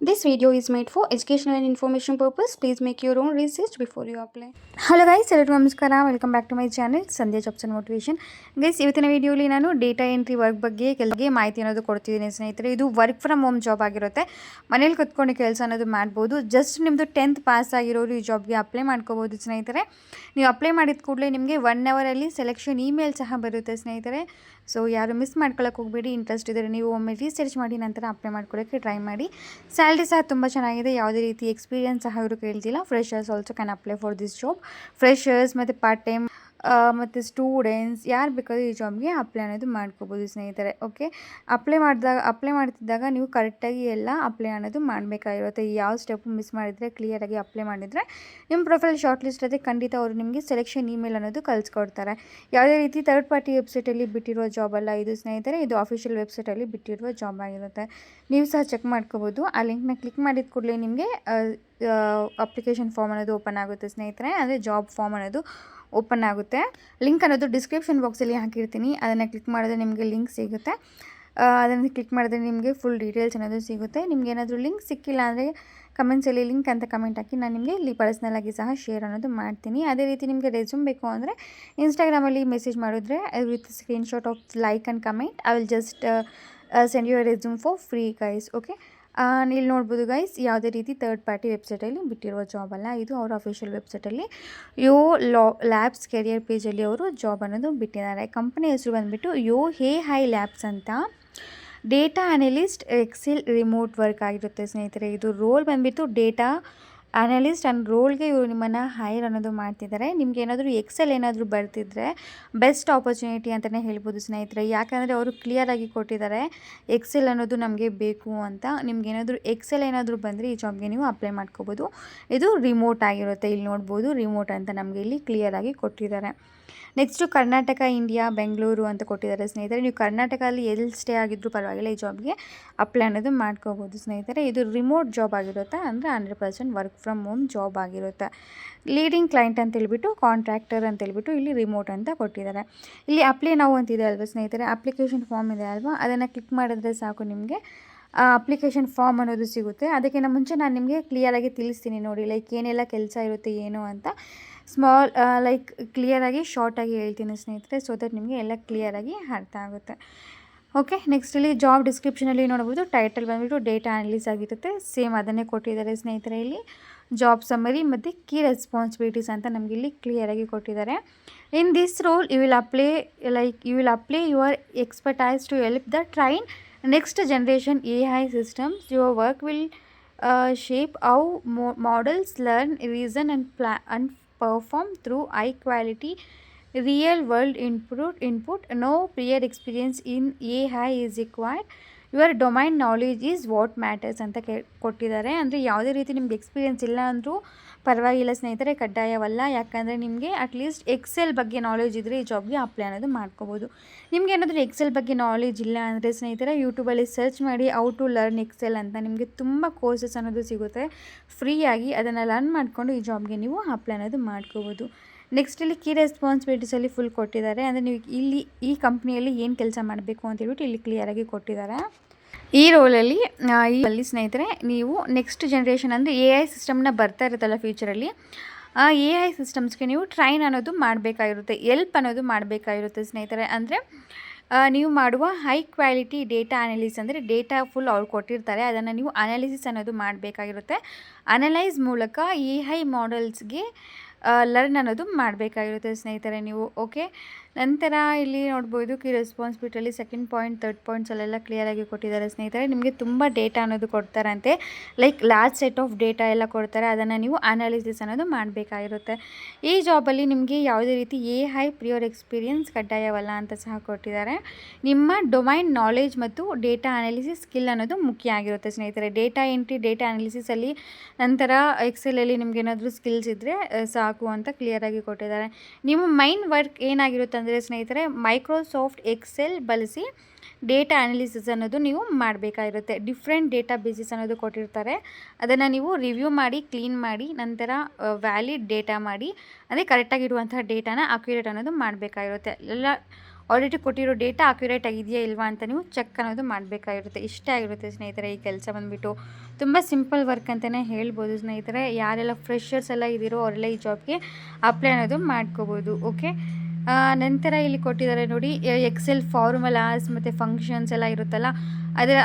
This video is made for educational and information purpose. Please make your own research before you apply. Hello guys, ಎಲ್ಲರಿಗೂ ನಮಸ್ಕಾರ. Welcome back to my channel Sandhya jobs and motivation. Guys, ಇವತ್ತಿನ ವಿಡಿಯೋಲಿ ನಾನು data entry work ಬಗ್ಗೆ ಮಾಹಿತಿ ಅನ್ನೋದು ಕೊಡ್ತಿದ್ದೀನಿ ಸ್ನೇಹಿತರೆ. ಇದು ವರ್ಕ್ ಫ್ರಮ್ ಹೋಮ್ ಜಾಬ್ ಆಗಿರುತ್ತೆ. ಮನೇಲಿ ಕೂತ್ಕೊಂಡು ಕೆಲಸ ಅನ್ನೋದು ಮಾಡ್ಬೋದು. ಜಸ್ಟ್ ನಿಮ್ಮದು 10th ಪಾಸ್ ಆಗಿರೋರು ಈ ಜಾಬ್ಗೆ ಅಪ್ಲೈ ಮಾಡ್ಕೋಬೋದು ಸ್ನೇಹಿತರೆ. ನೀವು ಅಪ್ಲೈ ಮಾಡಿದ ಕೂಡಲೇ ನಿಮಗೆ 1 ಅವರಲ್ಲಿ ಸೆಲೆಕ್ಷನ್ ಇಮೇಲ್ ಸಹ ಬರುತ್ತೆ ಸ್ನೇಹಿತರೆ. ಸೊ ಯಾರು ಮಿಸ್ ಮಾಡ್ಕೊಳ್ಳೋಕೆ ಹೋಗಬೇಡಿ. ಇಂಟ್ರೆಸ್ಟ್ ಇದ್ದರೆ ನೀವು ಒಮ್ಮೆ ರಿಸರ್ಚ್ ಮಾಡಿ ನಂತರ ಅಪ್ಲೈ ಮಾಡ್ಕೊಳ್ಳೋಕ್ಕೆ ಟ್ರೈ ಮಾಡಿ. ಸ್ಯಾಲ್ರಿ ಸಹ ತುಂಬ ಚೆನ್ನಾಗಿದೆ. ಯಾವುದೇ ರೀತಿ ಎಕ್ಸ್ಪೀರಿಯನ್ಸ್ ಸಹ ಇವರು ಕೇಳ್ತಿಲ್ಲ. Freshers also can apply for this job. Freshers ಮತ್ತು ಪಾರ್ಟ್ ಟೈಮ್ ಮತ್ತು ಸ್ಟೂಡೆಂಟ್ಸ್ ಯಾರು ಬೇಕಾದರೂ ಈ ಜಾಬ್ಗೆ ಅಪ್ಲೈ ಅನ್ನೋದು ಮಾಡ್ಕೋಬೋದು ಸ್ನೇಹಿತರೆ. ಓಕೆ, ಅಪ್ಲೈ ಮಾಡ್ತಿದ್ದಾಗ ನೀವು ಕರೆಕ್ಟಾಗಿ ಎಲ್ಲ ಅಪ್ಲೈ ಅನ್ನೋದು ಮಾಡಬೇಕಾಗಿರುತ್ತೆ. ಯಾವ ಸ್ಟೆಪ್ಪು ಮಿಸ್ ಮಾಡಿದರೆ ಕ್ಲಿಯರಾಗಿ ಅಪ್ಲೈ ಮಾಡಿದರೆ ನಿಮ್ಮ ಪ್ರೊಫೈಲ್ ಶಾರ್ಟ್ ಲಿಸ್ಟ್ ಆದರೆ ಖಂಡಿತ ಅವರು ನಿಮಗೆ ಸೆಲೆಕ್ಷನ್ ಇಮೇಲ್ ಅನ್ನೋದು ಕಳಿಸ್ಕೊಡ್ತಾರೆ. ಯಾವುದೇ ರೀತಿ ಥರ್ಡ್ ಪಾರ್ಟಿ ವೆಬ್ಸೈಟಲ್ಲಿ ಬಿಟ್ಟಿರೋ ಜಾಬ್ ಅಲ್ಲ ಇದು ಸ್ನೇಹಿತರೆ. ಇದು ಅಫಿಷಿಯಲ್ ವೆಬ್ಸೈಟಲ್ಲಿ ಬಿಟ್ಟಿರುವ ಜಾಬ್ ಆಗಿರುತ್ತೆ. ನೀವು ಸಹ ಚೆಕ್ ಮಾಡ್ಕೋಬೋದು. ಆ ಲಿಂಕ್ನ ಕ್ಲಿಕ್ ಮಾಡಿದ ಕೂಡಲೇ ನಿಮಗೆ ಅಪ್ಲಿಕೇಶನ್ ಫಾರ್ಮ್ ಅನ್ನೋದು ಓಪನ್ ಆಗುತ್ತೆ ಸ್ನೇಹಿತರೆ. ಅಂದರೆ ಜಾಬ್ ಫಾರ್ಮ್ ಅನ್ನೋದು ಓಪನ್ ಆಗುತ್ತೆ. ಲಿಂಕ್ ಅನ್ನೋದು ಡಿಸ್ಕ್ರಿಪ್ಷನ್ ಬಾಕ್ಸಲ್ಲಿ ಹಾಕಿರ್ತೀನಿ. ಅದನ್ನು ಕ್ಲಿಕ್ ಮಾಡಿದ್ರೆ ನಿಮಗೆ ಲಿಂಕ್ ಸಿಗುತ್ತೆ. ಅದನ್ನು ಕ್ಲಿಕ್ ಮಾಡಿದ್ರೆ ನಿಮಗೆ ಫುಲ್ ಡೀಟೇಲ್ಸ್ ಅನ್ನೋದು ಸಿಗುತ್ತೆ. ನಿಮ್ಗೆ ಏನಾದರೂ ಲಿಂಕ್ ಸಿಕ್ಕಿಲ್ಲ ಅಂದರೆ ಕಮೆಂಟ್ಸಲ್ಲಿ ಲಿಂಕ್ ಅಂತ ಕಮೆಂಟ್ ಹಾಕಿ ನಾನು ನಿಮಗೆ ಇಲ್ಲಿ ಪರ್ಸ್ನಲಾಗಿ ಸಹ ಶೇರ್ ಅನ್ನೋದು ಮಾಡ್ತೀನಿ. ಅದೇ ರೀತಿ ನಿಮಗೆ ರೆಸ್ಯೂಮ್ ಬೇಕು ಅಂದರೆ ಇನ್ಸ್ಟಾಗ್ರಾಮಲ್ಲಿ ಮೆಸೇಜ್ ಮಾಡಿದ್ರೆ with screenshot of like and comment I will just send your resume for free guys. Okay, ಇಲ್ಲಿ ನೋಡ್ಬೋದು ಗೈಸ್, ಯಾವುದೇ ರೀತಿ ಥರ್ಡ್ ಪಾರ್ಟಿ ವೆಬ್ಸೈಟಲ್ಲಿ ಬಿಟ್ಟಿರುವ ಜಾಬ್ ಅಲ್ಲ ಇದು. ಅವರ ಅಫಿಷಿಯಲ್ ವೆಬ್ಸೈಟಲ್ಲಿ ಲ್ಯಾಬ್ಸ್ ಕೆರಿಯರ್ ಪೇಜಲ್ಲಿ ಅವರು ಜಾಬ್ ಅನ್ನೋದು ಬಿಟ್ಟಿದ್ದಾರೆ. ಕಂಪನಿ ಹೆಸರು ಬಂದುಬಿಟ್ಟು ಹೈ ಲ್ಯಾಬ್ಸ್ ಅಂತ. Data analyst Excel remote work ಆಗಿರುತ್ತೆ ಸ್ನೇಹಿತರೆ. ಇದು ರೋಲ್ ಬಂದುಬಿಟ್ಟು ಡೇಟಾ ಅನಲಿಸ್ಟ್ ಆ್ಯಂಡ್ ರೋಲ್ಗೆ ಇವರು ನಿಮ್ಮನ್ನು ಹೈರ್ ಅನ್ನೋದು ಮಾಡ್ತಿದ್ದಾರೆ. ನಿಮ್ಗೆ ಏನಾದರೂ ಎಕ್ಸೆಲ್ ಏನಾದರೂ ಬರ್ತಿದ್ರೆ ಬೆಸ್ಟ್ ಆಪರ್ಚುನಿಟಿ ಅಂತಲೇ ಹೇಳ್ಬೋದು ಸ್ನೇಹಿತರೆ. ಯಾಕಂದರೆ ಅವರು ಕ್ಲಿಯರಾಗಿ ಕೊಟ್ಟಿದ್ದಾರೆ ಎಕ್ಸೆಲ್ ಅನ್ನೋದು ನಮಗೆ ಬೇಕು ಅಂತ. ನಿಮ್ಗೆ ಏನಾದರೂ ಎಕ್ಸೆಲ್ ಏನಾದರೂ ಬಂದರೆ ಈ ಜಾಬ್ಗೆ ನೀವು ಅಪ್ಲೈ ಮಾಡ್ಕೋಬೋದು. ಇದು ರಿಮೋಟ್ ಆಗಿರುತ್ತೆ. ಇಲ್ಲಿ ನೋಡ್ಬೋದು ರಿಮೋಟ್ ಅಂತ ನಮಗೆ ಇಲ್ಲಿ ಕ್ಲಿಯರಾಗಿ ಕೊಟ್ಟಿದ್ದಾರೆ. ನೆಕ್ಸ್ಟು ಕರ್ನಾಟಕ, ಇಂಡಿಯಾ, ಬೆಂಗಳೂರು ಅಂತ ಕೊಟ್ಟಿದ್ದಾರೆ ಸ್ನೇಹಿತರೆ. ನೀವು ಕರ್ನಾಟಕದಲ್ಲಿ ಎಲ್ಲಿ ಸ್ಟೇ ಆಗಿದ್ರೂ ಪರವಾಗಿಲ್ಲ ಈ ಜಾಬ್ಗೆ ಅಪ್ಲೈ ಅನ್ನೋದು ಮಾಡ್ಕೋಬೋದು ಸ್ನೇಹಿತರೆ. ಇದು ರಿಮೋಟ್ ಜಾಬ್ ಆಗಿರುತ್ತೆ. ಅಂದರೆ 100% ವರ್ಕ್ ಫ್ರಮ್ ಹೋಮ್ ಜಾಬ್ ಆಗಿರುತ್ತೆ. ಲೀಡಿಂಗ್ ಕ್ಲೈಂಟ್ ಅಂತೇಳ್ಬಿಟ್ಟು ಕಾಂಟ್ರಾಕ್ಟರ್ ಅಂತೇಳ್ಬಿಟ್ಟು ಇಲ್ಲಿ ರಿಮೋಟ್ ಅಂತ ಕೊಟ್ಟಿದ್ದಾರೆ. ಇಲ್ಲಿ ಅಪ್ಲೈ ನಾವು ಅಂತಿದೆ ಅಲ್ವಾ ಸ್ನೇಹಿತರೆ, ಅಪ್ಲಿಕೇಶನ್ ಫಾರ್ಮ್ ಇದೆ ಅಲ್ವಾ, ಅದನ್ನು ಕ್ಲಿಕ್ ಮಾಡಿದ್ರೆ ಸಾಕು ನಿಮಗೆ ಅಪ್ಲಿಕೇಶನ್ ಫಾರ್ಮ್ ಅನ್ನೋದು ಸಿಗುತ್ತೆ. ಅದಕ್ಕಿಂತ ಮುಂಚೆ ನಾನು ನಿಮಗೆ ಕ್ಲಿಯರಾಗಿ ತಿಳಿಸ್ತೀನಿ ನೋಡಿ, ಲೈಕ್ ಏನೆಲ್ಲ ಕೆಲಸ ಇರುತ್ತೆ ಏನು ಅಂತ. ಲೈಕ್ ಕ್ಲಿಯರಾಗಿ ಶಾರ್ಟಾಗಿ ಹೇಳ್ತೀನಿ ಸ್ನೇಹಿತರೆ, ಸೊ ದಟ್ ನಿಮಗೆ ಎಲ್ಲ ಕ್ಲಿಯರಾಗಿ ಅರ್ಥ ಆಗುತ್ತೆ. ಓಕೆ, ನೆಕ್ಸ್ಟ್ ಇಲ್ಲಿ ಜಾಬ್ ಡಿಸ್ಕ್ರಿಪ್ಷನಲ್ಲಿ ನೋಡ್ಬೋದು. ಟೈಟಲ್ ಬಂದುಬಿಟ್ಟು ಡೇಟಾ ಅನಲಿಸ್ಟ್ ಆಗಿರುತ್ತೆ. ಸೇಮ್ ಅದನ್ನೇ ಕೊಟ್ಟಿದ್ದಾರೆ ಸ್ನೇಹಿತರೆ. ಇಲ್ಲಿ ಜಾಬ್ ಸಮ್ಮರಿ ಮತ್ತು ಕೀ ರೆಸ್ಪಾನ್ಸಿಬಿಲಿಟೀಸ್ ಅಂತ ನಮಗೆ ಇಲ್ಲಿ ಕ್ಲಿಯರಾಗಿ ಕೊಟ್ಟಿದ್ದಾರೆ. In this role you will apply your expertise to help the train next generation AI systems. Your work will shape how models learn, reason and perform through high quality real world input. No prior experience in AI is required. Your domain knowledge is what matters ಅಂತ ಕೊಟ್ಟಿದ್ದಾರೆ. ಅಂದರೆ ಯಾವುದೇ ರೀತಿ ನಿಮ್ಗೆ experience ಇಲ್ಲ ಅಂದರೂ ಪರವಾಗಿಲ್ಲ ಸ್ನೇಹಿತರೆ, ಕಡ್ಡಾಯವಲ್ಲ. ಯಾಕಂದರೆ ನಿಮಗೆ ಅಟ್ಲೀಸ್ಟ್ ಎಕ್ಸೆಲ್ ಬಗ್ಗೆ ನಾಲೆಜ್ ಇದ್ದರೆ ಈ ಜಾಬ್ಗೆ ಅಪ್ಲೈ ಅನ್ನೋದು ಮಾಡ್ಕೋಬೋದು. ನಿಮ್ಗೆ ಏನಾದರೂ ಎಕ್ಸೆಲ್ ಬಗ್ಗೆ ನಾಲೆಜ್ ಇಲ್ಲ ಅಂದರೆ ಸ್ನೇಹಿತರೆ, ಯೂಟ್ಯೂಬಲ್ಲಿ ಸರ್ಚ್ ಮಾಡಿ ಹೌ ಟು ಲರ್ನ್ ಎಕ್ಸೆಲ್ ಅಂತ. ನಿಮಗೆ ತುಂಬ ಕೋರ್ಸಸ್ ಅನ್ನೋದು ಸಿಗುತ್ತೆ ಫ್ರೀಯಾಗಿ. ಅದನ್ನು ಲರ್ನ್ ಮಾಡಿಕೊಂಡು ಈ ಜಾಬ್ಗೆ ನೀವು ಅಪ್ಲೈ ಅನ್ನೋದು ಮಾಡ್ಕೋಬೋದು. ನೆಕ್ಸ್ಟ್ ಇಲ್ಲಿ ಕೀ ರೆಸ್ಪಾನ್ಸಿಬಿಲಿಟೀಸಲ್ಲಿ ಫುಲ್ ಕೊಟ್ಟಿದ್ದಾರೆ. ಅಂದರೆ ನೀವು ಇಲ್ಲಿ ಈ ಕಂಪ್ನಿಯಲ್ಲಿ ಏನು ಕೆಲಸ ಮಾಡಬೇಕು ಅಂತ ಹೇಳ್ಬಿಟ್ಟು ಇಲ್ಲಿ ಕ್ಲಿಯರಾಗಿ ಕೊಟ್ಟಿದ್ದಾರೆ. ಈ ರೋಲಲ್ಲಿ ಸ್ನೇಹಿತರೆ ನೀವು ನೆಕ್ಸ್ಟ್ ಜನ್ರೇಷನ್ ಅಂದರೆ AI ಸಿಸ್ಟಮ್ನ ಬರ್ತಾ ಇರುತ್ತಲ್ಲ ಫ್ಯೂಚರಲ್ಲಿ, ಆ AI ಸಿಸ್ಟಮ್ಸ್ಗೆ ನೀವು ಟ್ರೈನ್ ಅನ್ನೋದು ಮಾಡಬೇಕಾಗಿರುತ್ತೆ, ಎಲ್ಪ್ ಅನ್ನೋದು ಮಾಡಬೇಕಾಗಿರುತ್ತೆ ಸ್ನೇಹಿತರೆ. ಅಂದರೆ ನೀವು ಮಾಡುವ ಹೈ ಕ್ವಾಲಿಟಿ ಡೇಟಾ ಅನಲಿಸಿಸ್, ಅಂದರೆ ಡೇಟಾ ಫುಲ್ ಅವ್ರು ಕೊಟ್ಟಿರ್ತಾರೆ, ಅದನ್ನು ನೀವು ಅನಾಲಿಸಿಸ್ ಅನ್ನೋದು ಮಾಡಬೇಕಾಗಿರುತ್ತೆ. ಅನಲೈಸ್ ಮೂಲಕ AI ಮಾಡೆಲ್ಸ್ಗೆ ಲರ್ನ್ ಅನ್ನೋದು ಮಾಡಬೇಕಾಗಿರುತ್ತೆ ಸ್ನೇಹಿತರೆ ನೀವು. ಓಕೆ, ನಂತರ ಇಲ್ಲಿ ನೋಡ್ಬೋದು ಕೀ ರೆಸ್ಪಾನ್ಸಿಬಿಲಿಟಿಯಲ್ಲಿ ಸೆಕೆಂಡ್ ಪಾಯಿಂಟ್, ಥರ್ಡ್ ಪಾಯಿಂಟ್ಸಲ್ಲೆಲ್ಲ ಕ್ಲಿಯರಾಗಿ ಕೊಟ್ಟಿದ್ದಾರೆ ಸ್ನೇಹಿತರೆ. ನಿಮಗೆ ತುಂಬ ಡೇಟಾ ಅನ್ನೋದು ಕೊಡ್ತಾರಂತೆ, like large set of data ಎಲ್ಲ ಕೊಡ್ತಾರೆ, ಅದನ್ನು ನೀವು ಅನಾಲಿಸಿಸ್ ಅನ್ನೋದು ಮಾಡಬೇಕಾಗಿರುತ್ತೆ. ಈ ಜಾಬಲ್ಲಿ ನಿಮಗೆ ಯಾವುದೇ ರೀತಿ AI ಪ್ರಿಯರ್ ಎಕ್ಸ್ಪೀರಿಯನ್ಸ್ ಕಡ್ಡಾಯವಲ್ಲ ಅಂತ ಸಹ ಕೊಟ್ಟಿದ್ದಾರೆ. ನಿಮ್ಮ ಡೊಮೈನ್ ನಾಲೆಜ್ ಮತ್ತು ಡೇಟಾ ಅನಾಲಿಸಿಸ್ ಸ್ಕಿಲ್ ಅನ್ನೋದು ಮುಖ್ಯ ಆಗಿರುತ್ತೆ ಸ್ನೇಹಿತರೆ. ಡೇಟಾ ಎಂಟ್ರಿ, ಡೇಟಾ ಅನಾಲಿಸಿಸಲ್ಲಿ, ನಂತರ ಎಕ್ಸೆಲಲ್ಲಿ ನಿಮ್ಗೆ ಏನಾದರೂ ಸ್ಕಿಲ್ಸ್ ಇದ್ದರೆ ಸಾಕು ಅಂತ ಕ್ಲಿಯರಾಗಿ ಕೊಟ್ಟಿದ್ದಾರೆ. ನಿಮ್ಮ ಮೈನ್ ವರ್ಕ್ ಏನಾಗಿರುತ್ತೆ ಅಂದರೆ ಸ್ನೇಹಿತರೆ, ಮೈಕ್ರೋಸಾಫ್ಟ್ ಎಕ್ಸೆಲ್ ಬಳಸಿ ಡೇಟಾ ಅನಾಲಿಸಿಸ್ ಅನ್ನೋದು ನೀವು ಮಾಡಬೇಕಾಗಿರುತ್ತೆ. ಡಿಫ್ರೆಂಟ್ ಡೇಟಾ ಬೇಸಿಸ್ ಅನ್ನೋದು ಕೊಟ್ಟಿರ್ತಾರೆ, ಅದನ್ನು ನೀವು ರಿವ್ಯೂ ಮಾಡಿ, ಕ್ಲೀನ್ ಮಾಡಿ, ನಂತರ ವ್ಯಾಲಿಡ್ ಡೇಟಾ ಮಾಡಿ, ಅಂದರೆ ಕರೆಕ್ಟಾಗಿರುವಂತಹ ಡೇಟಾನ ಅಕ್ಯುರೇಟ್ ಅನ್ನೋದು ಮಾಡಬೇಕಾಗಿರುತ್ತೆ. ಎಲ್ಲ ಆಲ್ರೆಡಿ ಕೊಟ್ಟಿರೋ ಡೇಟಾ ಅಕ್ಯುರೇಟ್ ಆಗಿದೆಯಾ ಇಲ್ವಾ ಅಂತ ನೀವು ಚೆಕ್ ಅನ್ನೋದು ಮಾಡಬೇಕಾಗಿರುತ್ತೆ. ಇಷ್ಟೇ ಆಗಿರುತ್ತೆ ಸ್ನೇಹಿತರೆ ಈ ಕೆಲಸ ಬಂದುಬಿಟ್ಟು. ತುಂಬ ಸಿಂಪಲ್ ವರ್ಕ್ ಅಂತಲೇ ಹೇಳ್ಬೋದು ಸ್ನೇಹಿತರೆ. ಯಾರೆಲ್ಲ ಫ್ರೆಷರ್ಸ್ ಎಲ್ಲ ಇದ್ದೀರೋ ಅವರೆಲ್ಲ ಈ ಜಾಬ್ಗೆ ಅಪ್ಲೈ ಅನ್ನೋದು ಮಾಡ್ಕೋಬೋದು. ಓಕೆ, ನಂತರ ಇಲ್ಲಿ ಕೊಟ್ಟಿದ್ದಾರೆ ನೋಡಿ, ಎಕ್ಸೆಲ್ ಫಾರ್ಮುಲಾಸ್ ಮತ್ತು ಫಂಕ್ಷನ್ಸ್ ಎಲ್ಲ ಇರುತ್ತಲ್ಲ,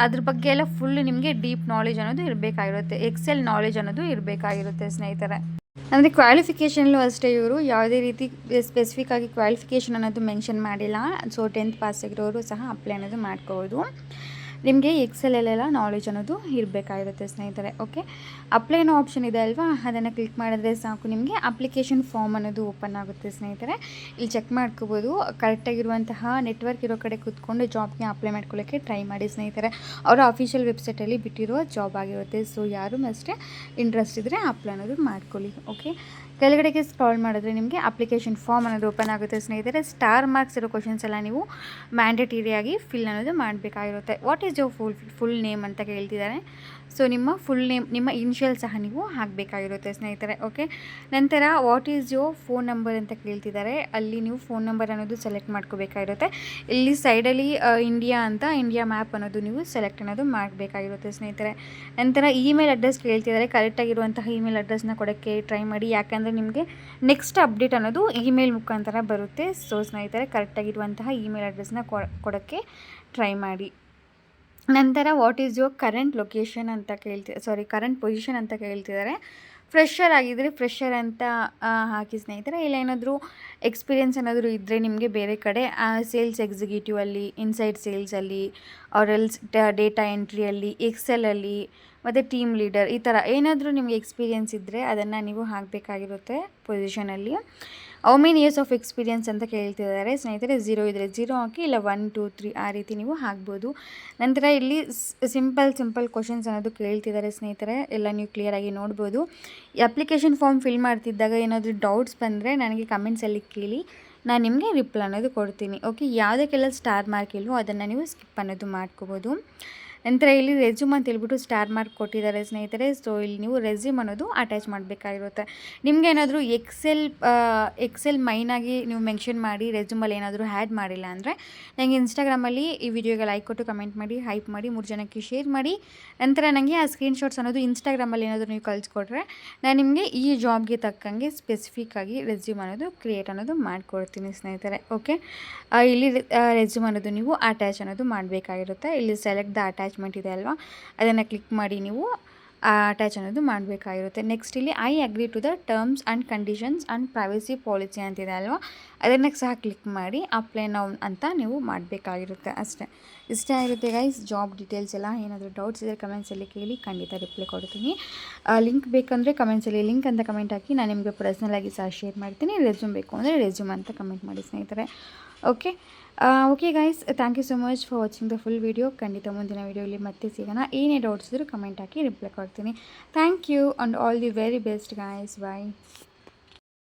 ಅದ್ರ ಬಗ್ಗೆ ಎಲ್ಲ ಫುಲ್ ನಿಮಗೆ ಡೀಪ್ ನಾಲೆಜ್ ಅನ್ನೋದು ಇರಬೇಕಾಗಿರುತ್ತೆ. ಎಕ್ಸೆಲ್ ನಾಲೆಜ್ ಅನ್ನೋದು ಇರಬೇಕಾಗಿರುತ್ತೆ ಸ್ನೇಹಿತರೆ. ಅಂದರೆ ಕ್ವಾಲಿಫಿಕೇಷನಲ್ಲೂ ಅಷ್ಟೇ ಇವರು ಯಾವುದೇ ರೀತಿ ಸ್ಪೆಸಿಫಿಕ್ ಆಗಿ ಕ್ವಾಲಿಫಿಕೇಷನ್ ಅನ್ನೋದು ಮೆನ್ಷನ್ ಮಾಡಿಲ್ಲ. ಸೊ 10th ಪಾಸ್ ಆಗಿರೋರು ಸಹ ಅಪ್ಲೈ ಅನ್ನೋದು ಮಾಡ್ಕೋಬೋದು. ನಿಮಗೆ ಎಕ್ಸೆಲಲ್ಲೆಲ್ಲ ನಾಲೆಜ್ ಅನ್ನೋದು ಇರಬೇಕಾಗಿರುತ್ತೆ ಸ್ನೇಹಿತರೆ. ಓಕೆ, ಅಪ್ಲೈ ಅನ್ನೋ ಆಪ್ಷನ್ ಇದೆ ಅಲ್ವಾ, ಅದನ್ನು ಕ್ಲಿಕ್ ಮಾಡಿದ್ರೆ ಸಾಕು, ನಿಮಗೆ ಅಪ್ಲಿಕೇಶನ್ ಫಾರ್ಮ್ ಅನ್ನೋದು ಓಪನ್ ಆಗುತ್ತೆ ಸ್ನೇಹಿತರೆ. ಇಲ್ಲಿ ಚೆಕ್ ಮಾಡ್ಕೋಬೋದು. ಕರೆಕ್ಟಾಗಿರುವಂತಹ ನೆಟ್ವರ್ಕ್ ಇರೋ ಕಡೆ ಕೂತ್ಕೊಂಡು ಜಾಬ್ಗೆ ಅಪ್ಲೈ ಮಾಡ್ಕೊಳ್ಳೋಕ್ಕೆ ಟ್ರೈ ಮಾಡಿ ಸ್ನೇಹಿತರೆ. ಅವರ ಅಫಿಷಿಯಲ್ ವೆಬ್ಸೈಟಲ್ಲಿ ಬಿಟ್ಟಿರೋ ಜಾಬ್ ಆಗಿರುತ್ತೆ. ಸೊ ಯಾರು ಅಷ್ಟೇ ಇಂಟ್ರೆಸ್ಟ್ ಇದ್ದರೆ ಅಪ್ಲೈ ಅನ್ನೋದು ಮಾಡ್ಕೊಳ್ಳಿ. ಓಕೆ, ಕೆಳಗಡೆಗೆ ಸ್ಕ್ರಾಲ್ ಮಾಡಿದ್ರೆ ನಿಮಗೆ ಅಪ್ಲಿಕೇಶನ್ ಫಾರ್ಮ್ ಅನ್ನೋದು ಓಪನ್ ಆಗುತ್ತೆ ಸ್ನೇಹಿತರೆ. ಸ್ಟಾರ್ ಮಾರ್ಕ್ಸ್ ಇರೋ ಕ್ವಶನ್ಸ್ ಎಲ್ಲ ನೀವು ಮ್ಯಾಂಡೇಟರಿಯಾಗಿ ಫಿಲ್ ಅನ್ನೋದು ಮಾಡಬೇಕಾಗಿರುತ್ತೆ. What is your full name ಅಂತ ಕೇಳ್ತಿದ್ದಾರೆ. ಸೊ ನಿಮ್ಮ ಫುಲ್ ನೇಮ್, ನಿಮ್ಮ ಇನಿಷಿಯಲ್ ಸಹ ನೀವು ಹಾಕಬೇಕಾಗಿರುತ್ತೆ ಸ್ನೇಹಿತರೆ. ಓಕೆ, ನಂತರ what is your phone number ಅಂತ ಕೇಳ್ತಿದ್ದಾರೆ. ಅಲ್ಲಿ ನೀವು ಫೋನ್ ನಂಬರ್ ಅನ್ನೋದು ಸೆಲೆಕ್ಟ್ ಮಾಡ್ಕೋಬೇಕಾಗಿರುತ್ತೆ. ಇಲ್ಲಿ ಸೈಡಲ್ಲಿ ಇಂಡಿಯಾ ಮ್ಯಾಪ್ ಅನ್ನೋದು ನೀವು ಸೆಲೆಕ್ಟ್ ಅನ್ನೋದು ಮಾಡಬೇಕಾಗಿರುತ್ತೆ ಸ್ನೇಹಿತರೆ. ನಂತರ ಇಮೇಲ್ ಅಡ್ರೆಸ್ ಕೇಳ್ತಿದ್ದಾರೆ. ಕರೆಕ್ಟಾಗಿರುವಂತಹ ಇಮೇಲ್ ಅಡ್ರೆಸ್ನ ಕೊಡೋಕ್ಕೆ ಟ್ರೈ ಮಾಡಿ, ಯಾಕಂದರೆ ನಿಮಗೆ ನೆಕ್ಸ್ಟ್ ಅಪ್ಡೇಟ್ ಅನ್ನೋದು ಇಮೇಲ್ ಮುಖಾಂತರ ಬರುತ್ತೆ. ಸೊ ಸ್ನೇಹಿತರೆ, ಕರೆಕ್ಟಾಗಿರುವಂತಹ ಇಮೇಲ್ ಅಡ್ರೆಸ್ನ ಕೊಡೋಕ್ಕೆ ಟ್ರೈ ಮಾಡಿ. ನಂತರ what is your current location ಅಂತ ಕರೆಂಟ್ ಪೊಸಿಷನ್ ಅಂತ ಕೇಳ್ತಿದ್ದಾರೆ. ಫ್ರೆಷರ್ ಆಗಿದ್ದರೆ ಫ್ರೆಷರ್ ಅಂತ ಹಾಕಿ ಸ್ನೇಹಿತರೆ. ಇಲ್ಲ ಏನಾದರೂ ಎಕ್ಸ್ಪೀರಿಯೆನ್ಸ್ ಏನಾದರೂ ಇದ್ದರೆ ನಿಮಗೆ ಬೇರೆ ಕಡೆ ಸೇಲ್ಸ್ ಎಕ್ಸಿಕ್ಯೂಟಿವ್ ಅಲ್ಲಿ, ಇನ್ಸೈಡ್ ಸೇಲ್ಸಲ್ಲಿ, ಆರೆಲ್ಸ್ ಡೇಟಾ ಎಂಟ್ರಿಯಲ್ಲಿ, ಎಕ್ಸೆಲಲ್ಲಿ ಮತ್ತು ಟೀಮ್ ಲೀಡರ್, ಈ ಥರ ಏನಾದರೂ ನಿಮಗೆ ಎಕ್ಸ್ಪೀರಿಯೆನ್ಸ್ ಇದ್ದರೆ ಅದನ್ನು ನೀವು ಹಾಕಬೇಕಾಗಿರುತ್ತೆ ಪೊಸಿಷನಲ್ಲಿ. How many years of experience ಅಂತ ಕೇಳ್ತಿದ್ದಾರೆ ಸ್ನೇಹಿತರೆ. 0 ಇದ್ದರೆ 0 ಹಾಕಿ, ಇಲ್ಲ 1 2 3 ಆ ರೀತಿ ನೀವು ಹಾಕ್ಬೋದು. ನಂತರ ಇಲ್ಲಿ ಸಿಂಪಲ್ ಕ್ವಶನ್ಸ್ ಅನ್ನೋದು ಕೇಳ್ತಿದ್ದಾರೆ ಸ್ನೇಹಿತರೆ. ಎಲ್ಲ ನೀವು ಕ್ಲಿಯರಾಗಿ ನೋಡ್ಬೋದು. ಈ ಅಪ್ಲಿಕೇಶನ್ ಫಾರ್ಮ್ ಫಿಲ್ ಮಾಡ್ತಿದ್ದಾಗ ಏನಾದರೂ ಡೌಟ್ಸ್ ಬಂದರೆ ನನಗೆ ಕಮೆಂಟ್ಸಲ್ಲಿ ಕೇಳಿ, ನಾನು ನಿಮಗೆ ರಿಪ್ಲೈ ಅನ್ನೋದು ಕೊಡ್ತೀನಿ. ಓಕೆ, ಯಾವುದಕ್ಕೆಲ್ಲ ಸ್ಟಾರ್ ಮಾರ್ಕ್ ಇಲ್ವೋ ಅದನ್ನು ನೀವು ಸ್ಕಿಪ್ ಅನ್ನೋದು ಮಾಡ್ಕೋಬೋದು. ನಂತರ ಇಲ್ಲಿ ರೆಸ್ಯೂಮ್ ಅಂತ ಹೇಳ್ಬಿಟ್ಟು ಸ್ಟಾರ್ ಮಾರ್ಕ್ ಕೊಟ್ಟಿದ್ದಾರೆ ಸ್ನೇಹಿತರೆ. ಸೊ ಇಲ್ಲಿ ನೀವು ರೆಸ್ಯೂಮ್ ಅನ್ನೋದು ಅಟ್ಯಾಚ್ ಮಾಡಬೇಕಾಗಿರುತ್ತೆ. ನಿಮ್ಗೆ ಏನಾದರೂ ಎಕ್ಸೆಲ್ ಮೈನಾಗಿ ನೀವು ಮೆನ್ಷನ್ ಮಾಡಿ ರೆಸ್ಯೂಮಲ್ಲಿ ಏನಾದರೂ ಆ್ಯಡ್ ಮಾಡಿಲ್ಲ ಅಂದರೆ ನನಗೆ ಇನ್ಸ್ಟಾಗ್ರಾಮಲ್ಲಿ ಈ ವಿಡಿಯೋಗೆ ಲೈಕ್ ಕೊಟ್ಟು ಕಮೆಂಟ್ ಮಾಡಿ, ಹೈಪ್ ಮಾಡಿ, 3 ಜನಕ್ಕೆ ಶೇರ್ ಮಾಡಿ. ನಂತರ ನನಗೆ ಆ ಸ್ಕ್ರೀನ್ಶಾಟ್ಸ್ ಅನ್ನೋದು ಇನ್ಸ್ಟಾಗ್ರಾಮಲ್ಲಿ ಏನಾದರೂ ನೀವು ಕಳಿಸ್ಕೊಟ್ರೆ ನಾನು ನಿಮಗೆ ಈ ಜಾಬ್ಗೆ ತಕ್ಕಂಗೆ ಸ್ಪೆಸಿಫಿಕ್ಕಾಗಿ ರೆಸ್ಯೂಮ್ ಅನ್ನೋದು ಕ್ರಿಯೇಟ್ ಅನ್ನೋದು ಮಾಡಿಕೊಡ್ತೀನಿ ಸ್ನೇಹಿತರೆ. ಓಕೆ, ಇಲ್ಲಿ ರೆಸ್ಯೂಮ್ ಅನ್ನೋದು ನೀವು ಅಟ್ಯಾಚ್ ಅನ್ನೋದು ಮಾಡಬೇಕಾಗಿರುತ್ತೆ. ಇಲ್ಲಿ ಸೆಲೆಕ್ಟ್ ದ ಅಟ್ಯಾಚ್ಮೆಂಟ್ ಇದೆ ಅಲ್ವಾ, ಅದನ್ನು ಕ್ಲಿಕ್ ಮಾಡಿ ನೀವು ಅಟ್ಯಾಚ್ ಅನ್ನೋದು ಮಾಡಬೇಕಾಗಿರುತ್ತೆ. ನೆಕ್ಸ್ಟ್ ಇಲ್ಲಿ I agree to the terms and conditions and privacy policy ಅಂತಿದೆ ಅಲ್ವಾ, ಅದನ್ನು ಸಹ ಕ್ಲಿಕ್ ಮಾಡಿ ಅಪ್ಲೈ ನೌ ಅಂತ ನೀವು ಮಾಡಬೇಕಾಗಿರುತ್ತೆ. ಅಷ್ಟೇ, ಇಷ್ಟೇ ಆಗಿರುತ್ತೆ ಗೈಸ್. ಜಾಬ್ ಡೀಟೇಲ್ಸ್ ಎಲ್ಲ ಏನಾದರೂ ಡೌಟ್ಸ್ ಇದ್ದರೆ ಕಮೆಂಟ್ಸಲ್ಲಿ ಕೇಳಿ, ಖಂಡಿತ ರಿಪ್ಲೈ ಕೊಡ್ತೀನಿ. ಲಿಂಕ್ ಬೇಕಂದರೆ ಕಮೆಂಟ್ಸಲ್ಲಿ ಲಿಂಕ್ ಅಂತ ಕಮೆಂಟ್ ಹಾಕಿ, ನಾನು ನಿಮಗೆ ಪರ್ಸ್ನಲಾಗಿ ಸಹ ಶೇರ್ ಮಾಡ್ತೀನಿ. ರೆಸ್ಯೂಮ್ ಬೇಕು ಅಂದರೆ ರೆಸ್ಯೂಮ್ ಅಂತ ಕಮೆಂಟ್ ಮಾಡಿ ಸ್ನೇಹಿತರೆ. Okay guys, thank you so much for watching the full video. ಖಂಡಿತ ಮುಂದಿನ ವೀಡಿಯೋಲಿ ಮತ್ತೆ ಸಿಗೋಣ. ಏನೇ ಡೌಟ್ಸ್ ಇದ್ದರೂ ಕಮೆಂಟ್ ಹಾಕಿ ರಿಪ್ಲೈ ಕೊಡ್ತೀನಿ. Thank you and all the very best guys. Bye.